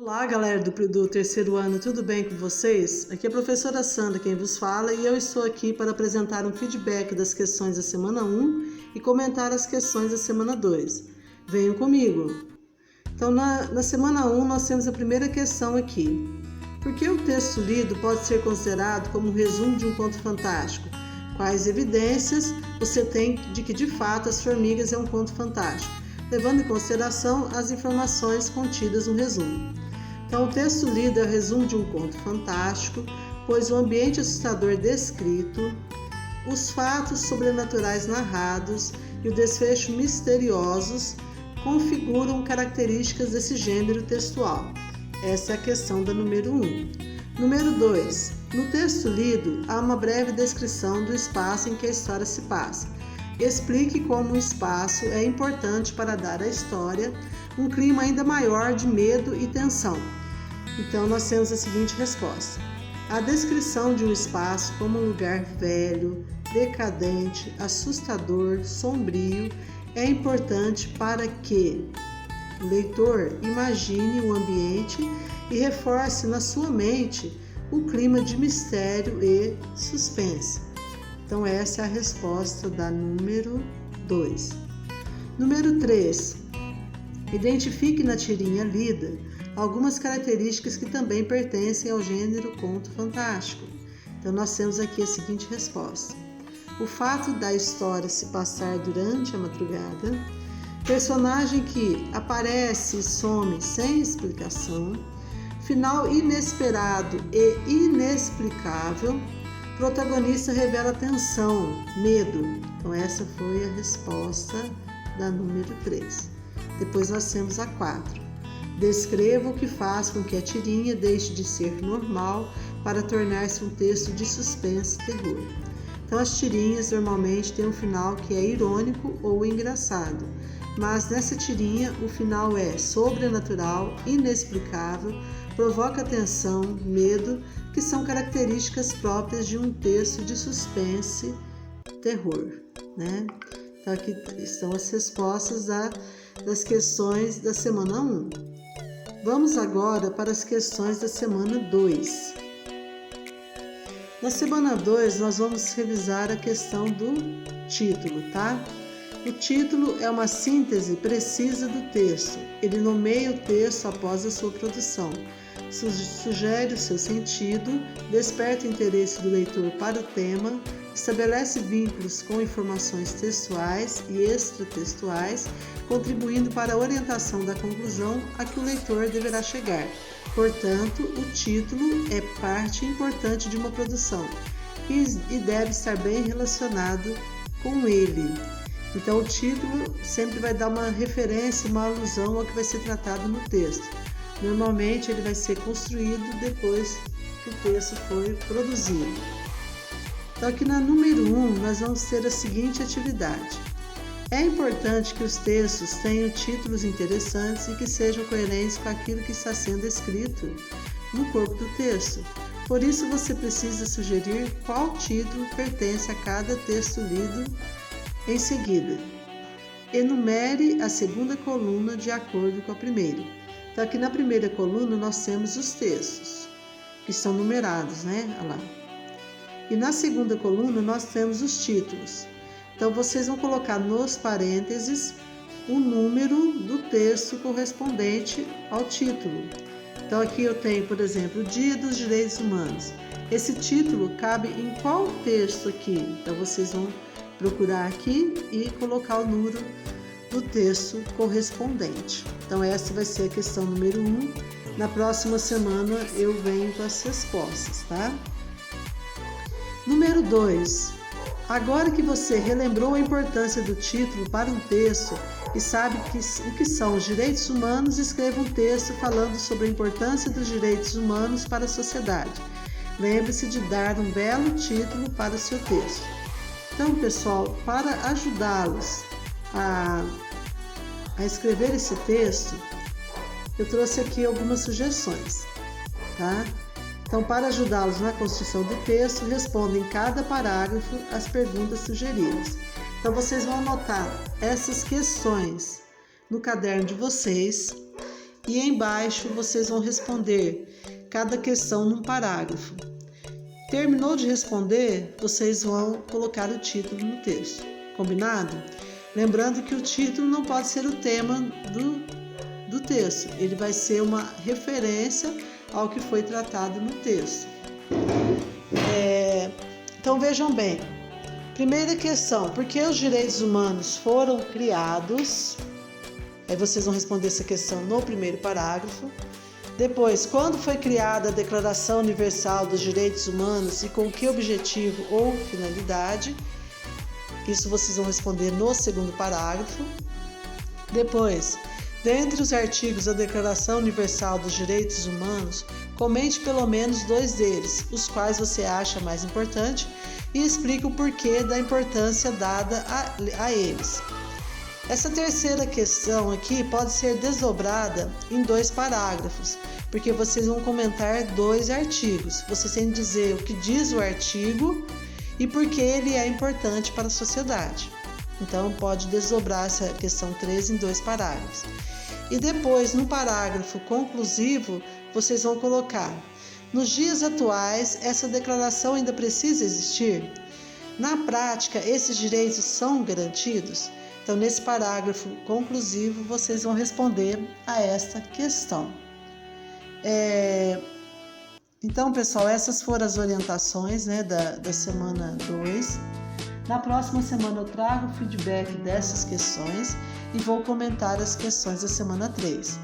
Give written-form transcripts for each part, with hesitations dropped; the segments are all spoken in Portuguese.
Olá, galera do terceiro ano, tudo bem com vocês? Aqui é a professora Sandra quem vos fala e eu estou aqui para apresentar um feedback das questões da semana 1 e comentar as questões da semana 2. Venham comigo! Então, na semana 1, nós temos a primeira questão aqui. Por que o texto lido pode ser considerado como um resumo de um conto fantástico? Quais evidências você tem de que, de fato, As Formigas é um conto fantástico, levando em consideração as informações contidas no resumo? Então, o texto lido é o resumo de um conto fantástico, pois o ambiente assustador descrito, os fatos sobrenaturais narrados e o desfecho misteriosos configuram características desse gênero textual. Essa é a questão da número 1. Número 2. No texto lido, há uma breve descrição do espaço em que a história se passa. Explique como o espaço é importante para dar à história um clima ainda maior de medo e tensão. Então, nós temos a seguinte resposta. A descrição de um espaço como um lugar velho, decadente, assustador, sombrio, é importante para que o leitor imagine o ambiente e reforce na sua mente o clima de mistério e suspense. Então, essa é a resposta da número 2. Número 3. Identifique na tirinha lida algumas características que também pertencem ao gênero conto fantástico. Então, nós temos aqui a seguinte resposta. O fato da história se passar durante a madrugada, personagem que aparece e some sem explicação, final inesperado e inexplicável, protagonista revela tensão, medo. Então, essa foi a resposta da número 3. Depois nós temos a 4. Descreva o que faz com que a tirinha deixe de ser normal para tornar-se um texto de suspense e terror. Então, as tirinhas normalmente têm um final que é irônico ou engraçado, mas nessa tirinha o final é sobrenatural, inexplicável, provoca tensão, medo, que são características próprias de um texto de suspense e terror, né? Então, aqui estão as respostas das questões da semana 1. Vamos agora para as questões da semana 2. Na semana 2, nós vamos revisar a questão do título, tá? O título é uma síntese precisa do texto. Ele nomeia o texto após a sua produção, sugere o seu sentido, desperta o interesse do leitor para o tema, estabelece vínculos com informações textuais e extratextuais, contribuindo para a orientação da conclusão a que o leitor deverá chegar. Portanto, o título é parte importante de uma produção e deve estar bem relacionado com ele. Então, o título sempre vai dar uma referência, uma alusão ao que vai ser tratado no texto. Normalmente, ele vai ser construído depois que o texto foi produzido. Então, aqui na número 1, nós vamos ter a seguinte atividade. É importante que os textos tenham títulos interessantes e que sejam coerentes com aquilo que está sendo escrito no corpo do texto. Por isso, você precisa sugerir qual título pertence a cada texto lido em seguida. Enumere a segunda coluna de acordo com a primeira. Então, aqui na primeira coluna, nós temos os textos, que são numerados, né? Olha lá. E na segunda coluna, nós temos os títulos. Então, vocês vão colocar nos parênteses o número do texto correspondente ao título. Então, aqui eu tenho, por exemplo, o Dia dos Direitos Humanos. Esse título cabe em qual texto aqui? Então, vocês vão procurar aqui e colocar o número do texto correspondente. Então, essa vai ser a questão número 1. Na próxima semana, eu venho com as respostas, tá? Número 2. Agora que você relembrou a importância do título para um texto e sabe o que são os direitos humanos, escreva um texto falando sobre a importância dos direitos humanos para a sociedade. Lembre-se de dar um belo título para o seu texto. Então, pessoal, para ajudá-los a escrever esse texto, eu trouxe aqui algumas sugestões, tá? Então, para ajudá-los na construção do texto, respondam em cada parágrafo as perguntas sugeridas. Então, vocês vão anotar essas questões no caderno de vocês e embaixo vocês vão responder cada questão num parágrafo. Terminou de responder, vocês vão colocar o título no texto. Combinado? Lembrando que o título não pode ser o tema do texto, ele vai ser uma referência ao que foi tratado no texto. Então vejam bem, primeira questão, por que os direitos humanos foram criados? Aí vocês vão responder essa questão no primeiro parágrafo. Depois, quando foi criada a Declaração Universal dos Direitos Humanos e com que objetivo ou finalidade? Isso vocês vão responder no segundo parágrafo. Depois, dentre os artigos da Declaração Universal dos Direitos Humanos, comente pelo menos 2 deles, os quais você acha mais importante, e explique o porquê da importância dada a eles. Essa terceira questão aqui pode ser desdobrada em 2 parágrafos, porque vocês vão comentar 2 artigos. Vocês têm que dizer o que diz o artigo e por que ele é importante para a sociedade. Então, pode desdobrar essa questão 3 em 2 parágrafos. E depois, no parágrafo conclusivo, vocês vão colocar: nos dias atuais, essa declaração ainda precisa existir? Na prática, esses direitos são garantidos? Então, nesse parágrafo conclusivo, vocês vão responder a esta questão. Então, pessoal, essas foram as orientações, né, da semana 2. Na próxima semana eu trago o feedback dessas questões e vou comentar as questões da semana 3.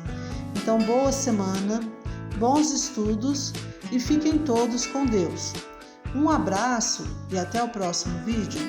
Então, boa semana, bons estudos e fiquem todos com Deus. Um abraço e até o próximo vídeo.